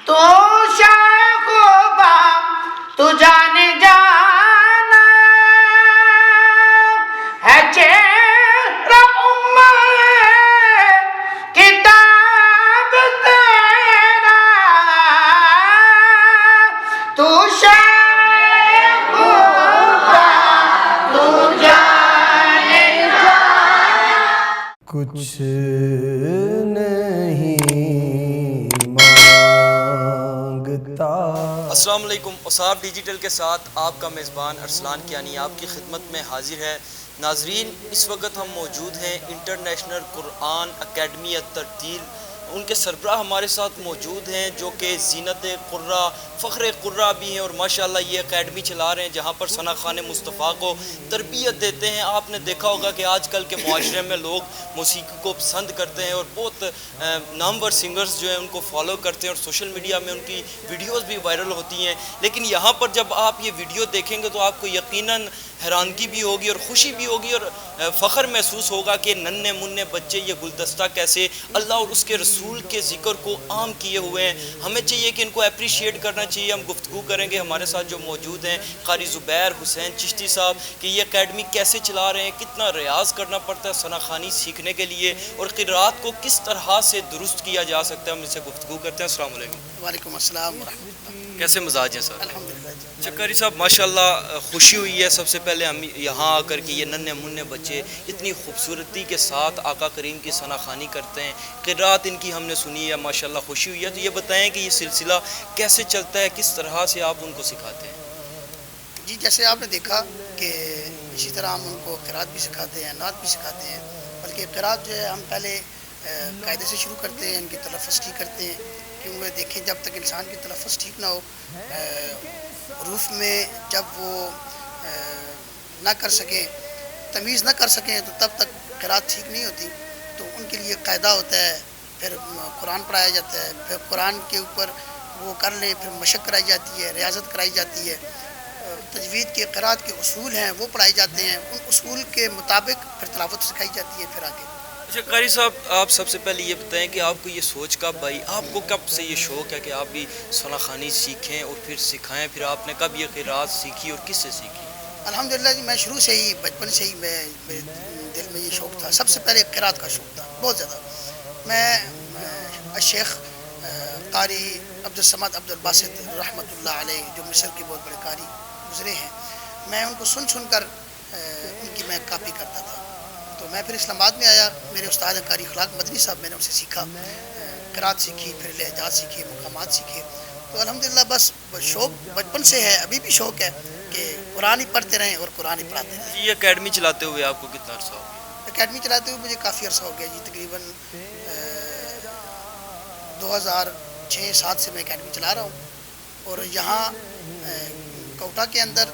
تو شیخ با تو جانے جانا ہے چہرہ کتاب تیرا تو شیخ با تو جانے جانا کچھ نہیں مانگتا۔ السلام علیکم، اوصاف ڈیجیٹل کے ساتھ آپ کا میزبان ارسلان کیانی آپ کی خدمت میں حاضر ہے۔ ناظرین، اس وقت ہم موجود ہیں انٹرنیشنل قرآن اکیڈمی الترتیل، ان کے سربراہ ہمارے ساتھ موجود ہیں جو کہ زینت قرہ، فخر قرہ بھی ہیں، اور ماشاءاللہ یہ اکیڈمی چلا رہے ہیں جہاں پر ثنا خوان مصطفیٰ کو تربیت دیتے ہیں۔ آپ نے دیکھا ہوگا کہ آج کل کے معاشرے میں لوگ موسیقی کو پسند کرتے ہیں اور بہت نامور سنگرز جو ہیں ان کو فالو کرتے ہیں اور سوشل میڈیا میں ان کی ویڈیوز بھی وائرل ہوتی ہیں، لیکن یہاں پر جب آپ یہ ویڈیو دیکھیں گے تو آپ کو یقیناً حیرانگی بھی ہوگی اور خوشی بھی ہوگی اور فخر محسوس ہوگا کہ ننھے منھے بچے یہ گلدستہ کیسے اللہ اور اس کے رسول کے ذکر کو عام کیے ہوئے ہیں۔ ہمیں چاہیے کہ ان کو اپریشیٹ کرنا چاہیے۔ ہم گفتگو کریں گے ہمارے ساتھ جو موجود ہیں قاری زبیر حسین چشتی صاحب کہ یہ اکیڈمی کیسے چلا رہے ہیں، کتنا ریاض کرنا پڑتا ہے ثنا خوانی سیکھنے کے لیے، اور قرات کو کس طرح سے درست کیا جا سکتا ہے۔ ہم اس سے گفتگو کرتے ہیں۔ السلام علیکم۔ وعلیکم السلام ورحمۃ اللہ۔ کیسے مزاج ہیں سر؟ الحمدللہ جی۔ چکاری صاحب، ماشاءاللہ خوشی ہوئی ہے سب سے پہلے ہم یہاں آ کر کے یہ ننھے منھے بچے اتنی خوبصورتی کے ساتھ آقا کریم کی ثنا خوانی کرتے ہیں، قرات ان کی ہم نے سنی ہے، ماشاءاللہ خوشی ہوئی ہے۔ تو یہ بتائیں کہ یہ سلسلہ کیسے چلتا ہے، کس طرح سے آپ ان کو سکھاتے ہیں؟ جی، جیسے آپ نے دیکھا کہ اسی طرح ہم ان کو قرات بھی سکھاتے ہیں، نعت بھی سکھاتے ہیں، بلکہ قرات جو ہے ہم پہلے قاعدے سے شروع کرتے ہیں، ان کی تلفظ ٹھیک کرتے ہیں، کیونکہ دیکھیں جب تک انسان کی تلفظ ٹھیک نہ ہو، حروف میں جب وہ نہ کر سکیں، تمیز نہ کر سکیں، تو تب تک قرات ٹھیک نہیں ہوتی۔ تو ان کے لیے قاعدہ ہوتا ہے، پھر قرآن پڑھایا جاتا ہے، پھر قرآن کے اوپر وہ کر لیں، پھر مشق کرائی جاتی ہے، ریاضت کرائی جاتی ہے، تجوید کے قرات کے اصول ہیں وہ پڑھائے جاتے ہیں، ان اصول کے مطابق پھر تلاوت سکھائی جاتی ہے۔ پھر آگے اچھا قاری صاحب، آپ سب سے پہلے یہ بتائیں کہ آپ کو یہ سوچ کب آئی، آپ کو کب سے یہ شوق ہے کہ آپ بھی ثنا خوانی سیکھیں اور پھر سکھائیں؟ پھر آپ نے کب یہ قرات سیکھی اور کس سے سیکھی؟ الحمدللہ جی، میں شروع سے ہی بچپن سے ہی میرے دل میں یہ شوق تھا، سب سے پہلے قرات کا شوق تھا بہت زیادہ۔ میں الشیخ قاری عبدالصمد عبدالباسط رحمۃ اللہ علیہ، جو مصر کے بہت بڑے قاری گزرے ہیں، میں ان کو سن کر ان کی میں کاپی کرتا تھا۔ تو میں پھر اسلام آباد میں آیا، میرے استاد قاری اخلاق مدنی صاحب، میں نے ان سے سیکھا، قرات سیکھی، پھر لہجات سیکھے، مقامات سیکھے۔ تو الحمدللہ بس شوق بچپن سے ہے، ابھی بھی شوق ہے کہ قرآن ہی پڑھتے رہیں اور قرآن ہی پڑھاتے رہیں۔ یہ اکیڈمی چلاتے ہوئے آپ کو کتنا عرصہ ہو گیا؟ اکیڈمی چلاتے ہوئے مجھے کافی عرصہ ہو گیا جی، تقریباً 2006-07 سے میں اکیڈمی چلا رہا ہوں، اور یہاں کوٹا کے اندر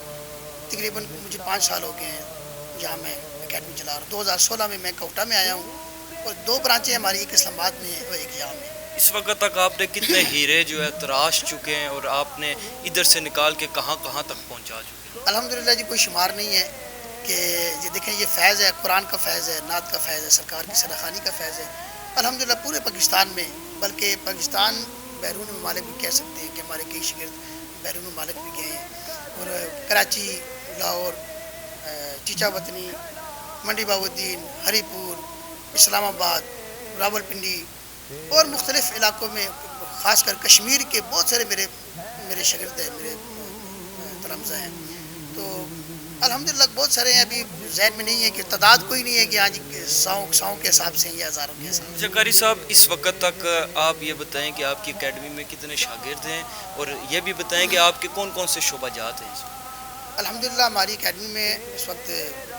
تقریباً مجھے 5 سال ہو گئے ہیں یہاں میں اکیڈمی چلا رہا ہوں۔ 2016 میں کوٹا میں آیا ہوں، اور 2 برانچیں ہماری، ایک اسلام آباد میں ہے اور ایک یہاں میں۔ اس وقت تک آپ نے کتنے ہیرے جو ہے تراش چکے ہیں اور آپ نے ادھر سے نکال کے کہاں کہاں تک پہنچا چکے ہیں؟ الحمدللہ جی، کوئی شمار نہیں ہے کہ یہ دیکھیں، یہ فیض ہے، قرآن کا فیض ہے، نعت کا فیض ہے، سرکار کی ثنا خوانی کا فیض ہے الحمدللہ پورے پاکستان میں، بلکہ پاکستان بیرون ممالک بھی کہہ سکتے ہیں کہ ہمارے کئی شاگرد بیرون ممالک بھی گئے ہیں، اور کراچی، لاہور، چیچا وطنی، منڈی باؤدین، ہری پور، اسلام آباد، راول پنڈی اور مختلف علاقوں میں، خاص کر کشمیر کے بہت سارے میرے شاگرد ہیں، میرے تلامذہ ہیں۔ تو الحمدللہ بہت سارے ہیں، ابھی ذہن میں نہیں ہے کہ تعداد کوئی نہیں ہے کہ آج 100 کے حساب سے یا ہزاروں کے حساب سے۔ اچھا قاری صاحب، اس وقت تک آپ یہ بتائیں کہ آپ کی اکیڈمی میں کتنے شاگرد ہیں، اور یہ بھی بتائیں کہ آپ کے کون کون سے شعبہ جات ہیں؟ الحمدللہ ہماری اکیڈمی میں اس وقت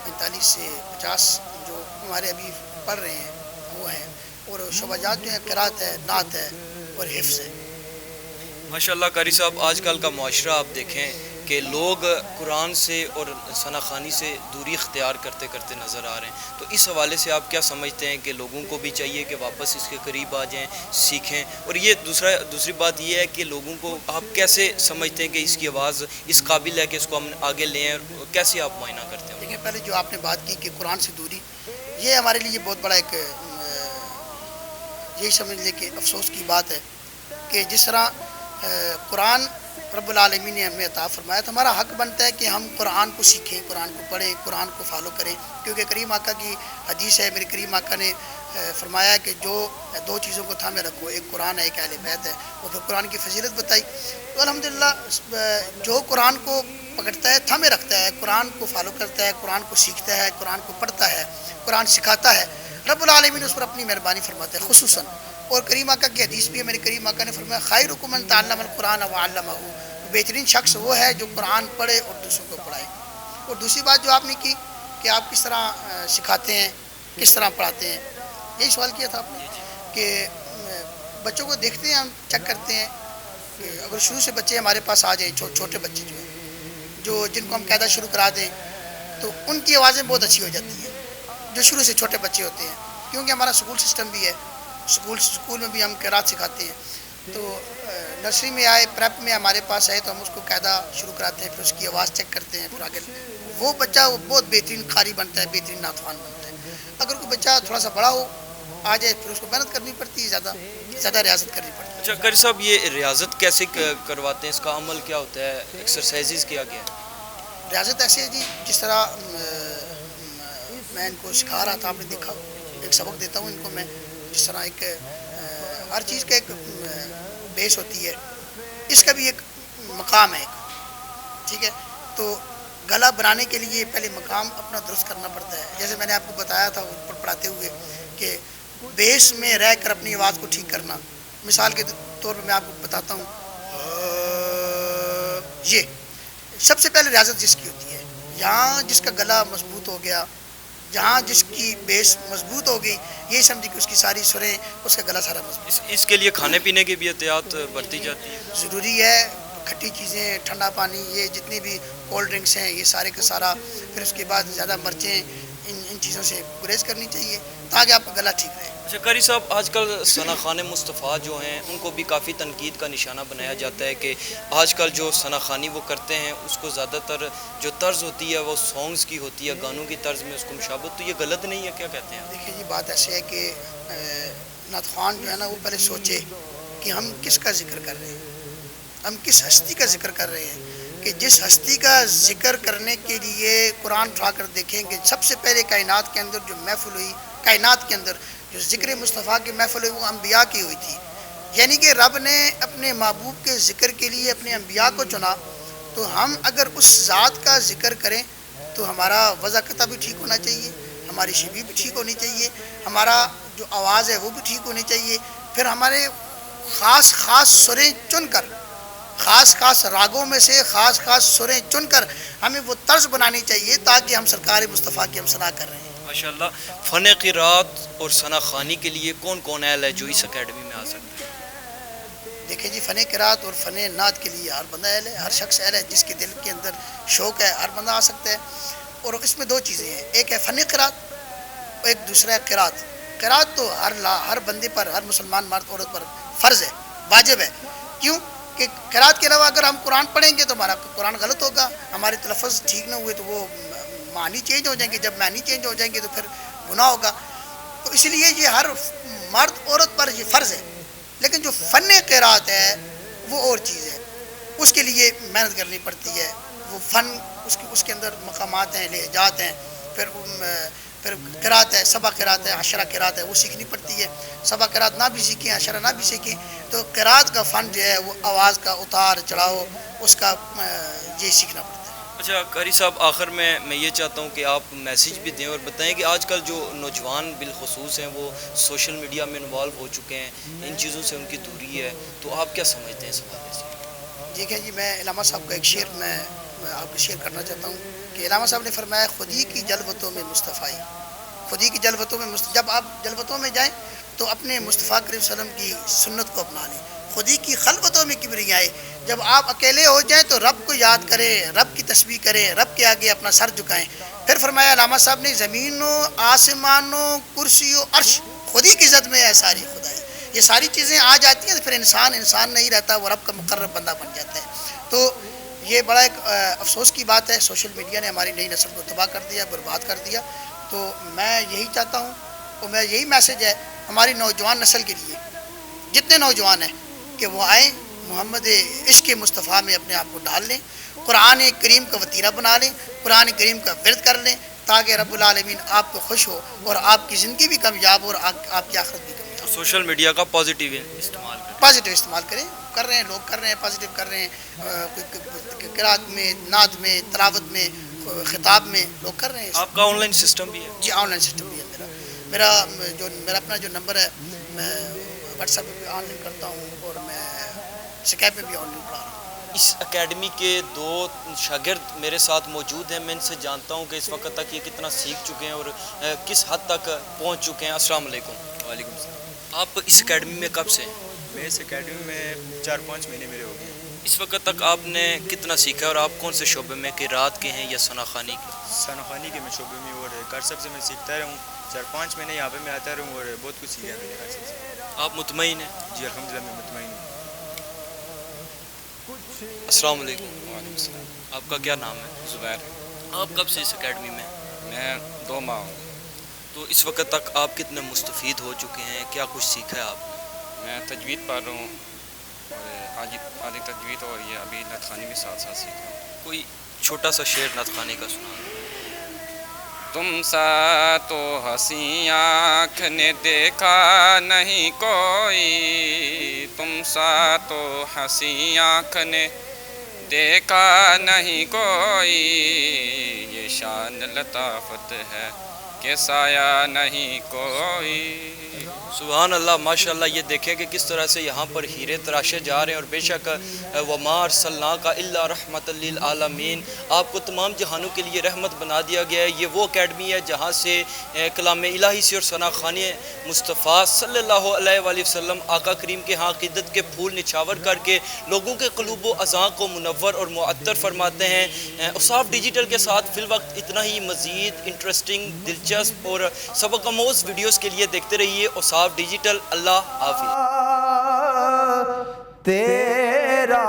45 سے 50 جو ہمارے ابھی پڑھ رہے ہیں وہ ہیں، اور شعبہ جات جو ہیں قرات ہے، نعت ہے اور حفظ ہے۔ ماشاءاللہ قاری صاحب، آج کل کا معاشرہ آپ دیکھیں کہ لوگ قرآن سے اور ثنا خوانی سے دوری اختیار کرتے نظر آ رہے ہیں، تو اس حوالے سے آپ کیا سمجھتے ہیں کہ لوگوں کو بھی چاہیے کہ واپس اس کے قریب آ جائیں، سیکھیں؟ اور یہ دوسری بات یہ ہے کہ لوگوں کو آپ کیسے سمجھتے ہیں کہ اس کی آواز اس قابل ہے کہ اس کو ہم آگے لیں، کیسے آپ معائنہ کرتے ہیں؟ دیکھیں، پہلے جو آپ نے بات کی کہ قرآن سے دوری، یہ ہمارے لیے بہت بڑا ایک یہی سمجھ لیں کہ افسوس کی بات ہے کہ جس طرح قرآن رب العالمین نے ہمیں عطا فرمایا، تو ہمارا حق بنتا ہے کہ ہم قرآن کو سیکھیں، قرآن کو پڑھیں، قرآن کو فالو کریں، کیونکہ کریم آقا کی حدیث ہے، میرے کریم آقا نے فرمایا کہ جو دو چیزوں کو تھامے رکھو، ایک قرآن ہے، ایک اہل بیت ہے، اور پھر قرآن کی فضیلت بتائی۔ تو الحمدللہ جو قرآن کو پکڑتا ہے، تھامے رکھتا ہے، قرآن کو فالو کرتا ہے، قرآن کو سیکھتا ہے، قرآن کو پڑھتا ہے، قرآن سکھاتا ہے، رب العالمین اس پر اپنی مہربانی فرماتے ہیں خصوصاً۔ اور کریم آقا کی حدیث بھی ہے، میرے کریم آقا نے فرمایا خیرکم من تعلم القرآن وعلمہ، بہترین شخص وہ ہے جو قرآن پڑھے اور دوسروں کو پڑھائے۔ اور دوسری بات جو آپ نے کی کہ آپ کس طرح سکھاتے ہیں، کس طرح پڑھاتے ہیں، یہی سوال کیا تھا آپ نے کہ بچوں کو دیکھتے ہیں، ہم چیک کرتے ہیں کہ اگر شروع سے بچے ہمارے پاس آ جائیں، چھوٹے بچے جو ہیں، جن کو ہم قاعدہ شروع کرا دیں، تو ان کی آوازیں بہت اچھی ہو جاتی ہیں، جو شروع سے چھوٹے بچے ہوتے ہیں، کیونکہ ہمارا اسکول سسٹم بھی ہے، اسکول میں بھی ہم قرات سکھاتے ہیں۔ تو نرسری میں آئے، پریپ میں ہمارے پاس آئے تو ہم اس کو قاعدہ شروع کراتے ہیں، پھر اس کی آواز چیک کرتے ہیں، پھر آگے وہ بچہ وہ بہت بہترین قاری بنتا ہے، بہترین نعت خوان بنتا ہے۔ اگر کوئی بچہ تھوڑا سا بڑا ہو آ جائے، پھر اس کو محنت کرنی پڑتی ہے، زیادہ ریاضت کرنی پڑتی ہے۔ اچھا قاری صاحب، یہ ریاضت کیسے کرواتے ہیں؟ اس کا عمل کیا ہوتا ہے؟ ایکسرسائزز کیا ہے؟ ریاضت ایسے ہے جی، جس طرح میں ان کو سکھا رہا تھا، آپ نے دیکھا، ایک سبق دیتا ہوں ان کو میں، جس طرح ایک ہر چیز کا ایک بیس ہوتی ہے، اس کا بھی ایک مقام ہے ایک، ٹھیک ہے؟ تو گلا بنانے کے لیے پہلے مقام اپنا درست کرنا پڑتا ہے۔ جیسے میں نے آپ کو بتایا تھا پڑھاتے ہوئے کہ بیس میں رہ کر اپنی آواز کو ٹھیک کرنا، مثال کے طور پہ میں آپ کو بتاتا ہوں، یہ سب سے پہلے ریاضت جس کی ہوتی ہے، یہاں جس کا گلا مضبوط ہو گیا، جہاں جس کی بیس مضبوط ہو گئی، یہ سمجھی کہ اس کی ساری سریں، اس کا گلا سارا مضبوط۔ اس کے لیے کھانے پینے کی بھی احتیاط برتی جاتی ہے؟ ضروری ہے، کھٹی چیزیں، ٹھنڈا پانی، یہ جتنی بھی کولڈ ڈرنکس ہیں، یہ سارے کا سارا، پھر اس کے بعد زیادہ مرچیں، ان چیزوں سے گریز کرنی چاہیے تاکہ آپ کا گلا ٹھیک رہے۔ اچھا قاری صاحب، آج کل ثنا خوان مصطفیٰ جو ہیں ان کو بھی کافی تنقید کا نشانہ بنایا جاتا ہے کہ آج کل جو ثنا خوانی وہ کرتے ہیں اس کو زیادہ تر جو طرز ہوتی ہے وہ سانگز کی ہوتی ہے، گانوں کی طرز میں اس کو مشابہت، تو یہ غلط نہیں ہے؟ کیا کہتے ہیں؟ دیکھیے جی، بات ایسی ہے کہ نعت خوان جو ہے نا، وہ پہلے سوچے کہ ہم کس کا ذکر کر رہے ہیں، ہم کس ہستی کا ذکر کر رہے ہیں، کہ جس ہستی کا ذکر کرنے کے لیے قرآن اٹھا کر دیکھیں کہ سب سے پہلے کائنات کے اندر جو محفل ہوئی، کائنات کے اندر جو ذکر مصطفیٰ کی محفل ہوئی، وہ انبیاء کی ہوئی تھی، یعنی کہ رب نے اپنے محبوب کے ذکر کے لیے اپنے انبیاء کو چنا، تو ہم اگر اس ذات کا ذکر کریں تو ہمارا وضاقتہ بھی ٹھیک ہونا چاہیے، ہماری شبی بھی ٹھیک ہونی چاہیے، ہمارا جو آواز ہے وہ بھی ٹھیک ہونی چاہیے، پھر ہمارے خاص خاص سریں چن کر، خاص خاص راگوں میں سے خاص خاص سریں چن کر ہمیں وہ طرز بنانی چاہیے تاکہ ہم سرکار مصطفیٰ کی ہم ثنا کر رہے ہیں۔ ماشاءاللہ۔ فن قرات اور ثنا خوانی کے لیے کون کون اہل ہے جو اس اکیڈمی میں آ سکتے ہیں؟ دیکھیں جی، فن قرات اور فن نعت کے لیے ہر بندہ اہل ہے، ہر شخص اہل ہے، جس کے دل کے اندر شوق ہے ہر بندہ آ سکتا ہے۔ اور اس میں دو چیزیں ہیں، ایک ہے فن قرات اور ایک دوسرا ہے قرات۔ قرات تو ہر بندے پر، ہر مسلمان مرد عورت پر فرض ہے، واجب ہے۔ کیوں کہ قرات کے علاوہ اگر ہم قرآن پڑھیں گے تو ہمارا قرآن غلط ہوگا، ہمارے تلفظ ٹھیک نہ ہوئے تو وہ معنی چینج ہو جائیں گے، جب معنی چینج ہو جائیں گے تو پھر گناہ ہوگا۔ تو اس لیے یہ ہر مرد عورت پر یہ فرض ہے، لیکن جو فن قرات ہے وہ اور چیز ہے، اس کے لیے محنت کرنی پڑتی ہے، وہ فن اس کے اندر مقامات ہیں، لہجات ہیں، پھر قرات ہے، سبع قرات ہے، عشرہ قرات ہے، وہ سیکھنی پڑتی ہے۔ سبع قرات نہ بھی سیکھیں، عشرہ نہ بھی سیکھیں، تو قرات کا فن جو ہے وہ آواز کا اتار چڑھاؤ، اس کا یہ سیکھنا پڑتا ہے۔ اچھا قاری صاحب، آخر میں یہ چاہتا ہوں کہ آپ میسیج بھی دیں اور بتائیں کہ آج کل جو نوجوان بالخصوص ہیں وہ سوشل میڈیا میں انوالو ہو چکے ہیں، ان چیزوں سے ان کی دوری ہے، تو آپ کیا سمجھتے ہیں اس حوالے سے؟ دیکھیں جی، میں علامہ صاحب کا ایک شعر میں آپ کو شیئر کرنا چاہتا ہوں کہ علامہ صاحب نے فرمایا خودی کی جلوتوں میں مصطفیٰ، خودی کی جلوتوں میں جب آپ جلوتوں میں جائیں تو اپنے مصطفیٰ کریم صلی اللہ علیہ وسلم کی سنت کو اپنا لیں۔ خودی کی خلوتوں میں کبریائے، جب آپ اکیلے ہو جائیں تو رب کو یاد کریں، رب کی تسبیح کریں، رب کے آگے اپنا سر جھکائیں۔ پھر فرمایا علامہ صاحب نے زمین و آسمان و کرسی و عرش خودی کی عزت میں ہے ساری خدائی، یہ ساری چیزیں آ جاتی ہیں تو پھر انسان نہیں رہتا، وہ رب کا مقرب بندہ بن جاتا ہے۔ تو یہ بڑا ایک افسوس کی بات ہے، سوشل میڈیا نے ہماری نئی نسل کو تباہ کر دیا، برباد کر دیا۔ تو میں یہی چاہتا ہوں اور میرا یہی میسج ہے ہماری نوجوان نسل کے لیے، جتنے نوجوان ہیں کہ وہ آئیں، محمد عشق مصطفیٰ میں اپنے آپ کو ڈال لیں، قرآن کریم کا وتیرہ بنا لیں، قرآن کریم کا ورد کر لیں، تاکہ رب العالمین آپ کو خوش ہو اور آپ کی زندگی بھی کامیاب ہو اور آپ کی آخرت بھی کامیاب ہو۔ سوشل میڈیا کا پازیٹیو استعمال کریں۔ پازیٹیو استعمال کریں، کر رہے ہیں لوگ، کر رہے ہیں، پازیٹیو کر رہے ہیں، قرات میں، نعت میں، تلاوت میں، خطاب میں لوگ کر رہے ہیں۔ آپ کا آن لائن سسٹم بھی ہے؟ جی آن لائن سسٹم بھی ہے میرا اپنا جو نمبر ہے میں واٹس ایپ پہ آن لائن کرتا ہوں اور میں اسکائپ پہ بھی آن لائن پڑھا رہا ہوں۔ اس اکیڈمی کے 2 شاگرد میرے ساتھ موجود ہیں، میں ان سے جانتا ہوں کہ اس وقت تک یہ کتنا سیکھ چکے ہیں اور کس حد تک پہنچ چکے ہیں۔ السلام علیکم۔ وعلیکم السلام۔ آپ اس اکیڈمی میں کب سے ہیں؟ میں اس اکیڈمی میں 4-5 مہینے میرے ہو گئے ہیں۔ اس وقت تک آپ نے کتنا سیکھا ہے اور آپ کون سے شعبے میں، قرات کے ہیں یا ثنا خوانی کے؟ ثنا خوانی کے میں شعبے میں اور کارسب سے میں سیکھتا رہا ہوں۔ 4-5 مہینے یہاں پہ میں آتا رہا ہوں اور بہت کچھ سیکھا ہے میں نے کارسب سے۔ آپ مطمئن ہیں؟ جی الحمدللہ میں مطمئن ہوں۔ السلام علیکم۔ وعلیکم السلام۔ آپ کا کیا نام ہے؟ زبیر۔ آپ کب سے اس اکیڈمی میں؟ میں 2 ماہ ہوں۔ تو اس وقت تک آپ کتنے مستفید ہو چکے ہیں، کیا کچھ سیکھا ہے آپ نے؟ میں تجوید پڑھ رہا ہوں اور آدھی تجوید اور یہ ابھی نعت خوانی بھی ساتھ ساتھ سیکھ رہا ہوں۔ کوئی چھوٹا سا شعر نعت خوانی کا سنا۔ تم سا تو ہنسی آنکھ نے دیکھا نہیں کوئی، تم سا تو ہنسی آنکھ نے دیکھا نہیں کوئی، یہ شان لطافت ہے کہ سایہ نہیں کوئی۔ سبحان اللہ، ماشاءاللہ۔ یہ دیکھیں کہ کس طرح سے یہاں پر ہیرے تراشے جا رہے ہیں، اور بے شک وما ارسلناک الا رحمۃ للعالمین، آپ کو تمام جہانوں کے لیے رحمت بنا دیا گیا ہے۔ یہ وہ اکیڈمی ہے جہاں سے کلام الہی سے اور ثنا خوانی مصطفیٰ صلی اللہ علیہ وآلہ وسلم آقا کریم کے ہاں عقیدت کے پھول نچھاور کر کے لوگوں کے قلوب و اذہان کو منور اور معطر فرماتے ہیں۔ اوصاف ڈیجیٹل کے ساتھ فی الوقت اتنا ہی مزید انٹرسٹنگ، دلچسپ اور سبق آموز ویڈیوز کے لیے دیکھتے رہیے اوصاف ڈیجیٹل۔ اللہ حافظ۔ تیرا